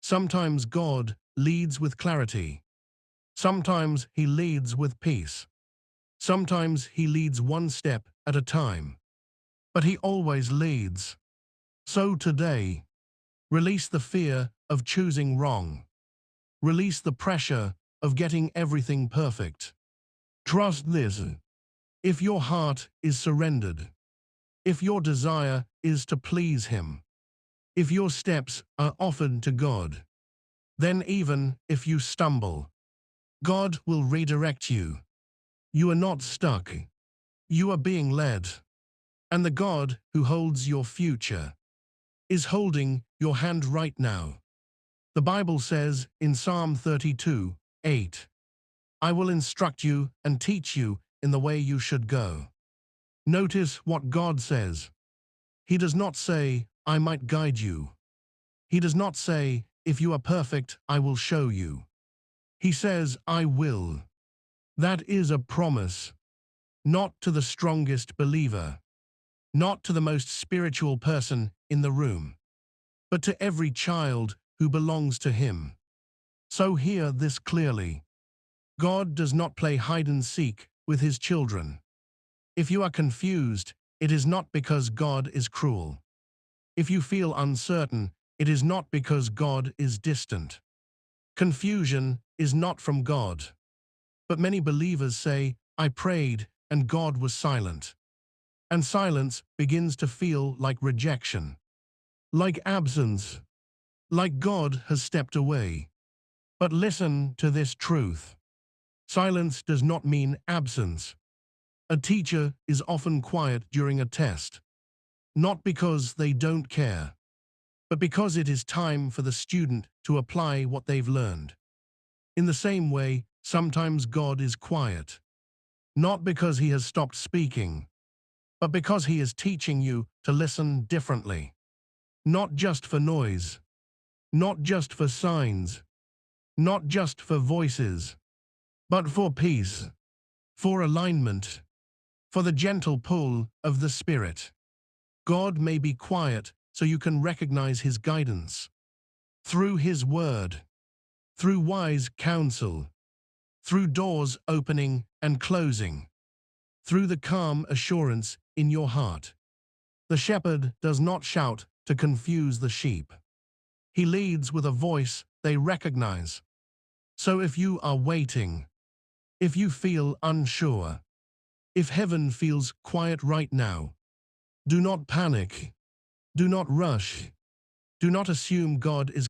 Sometimes God leads with clarity. Sometimes he leads with peace. Sometimes he leads one step at a time. But he always leads. So today, release the fear of choosing wrong. Release the pressure of getting everything perfect. Trust this. If your heart is surrendered, if your desire is to please him, if your steps are offered to God, then even if you stumble, God will redirect you. You are not stuck. You are being led. And the God who holds your future is holding your hand right now. The Bible says in Psalm 32:8, I will instruct you and teach you in the way you should go. Notice what God says. He does not say, I might guide you. He does not say, if you are perfect, I will show you. He says, I will. That is a promise, not to the strongest believer, not to the most spiritual person in the room, but to every child who belongs to him. So hear this clearly. God does not play hide and seek with his children. If you are confused, it is not because God is cruel. If you feel uncertain, it is not because God is distant. Confusion is not from God. But many believers say, I prayed and God was silent. And silence begins to feel like rejection, like absence, like God has stepped away. But listen to this truth. Silence does not mean absence. A teacher is often quiet during a test, not because they don't care, but because it is time for the student to apply what they've learned. In the same way, sometimes God is quiet, not because he has stopped speaking, but because he is teaching you to listen differently. Not just for noise, not just for signs, not just for voices, but for peace, for alignment, for the gentle pull of the Spirit. God may be quiet so you can recognize his guidance through his word, through wise counsel, through doors opening and closing, through the calm assurance in your heart. The shepherd does not shout to confuse the sheep. He leads with a voice they recognize. So if you are waiting, if you feel unsure, if heaven feels quiet right now, do not panic, do not rush, do not assume God is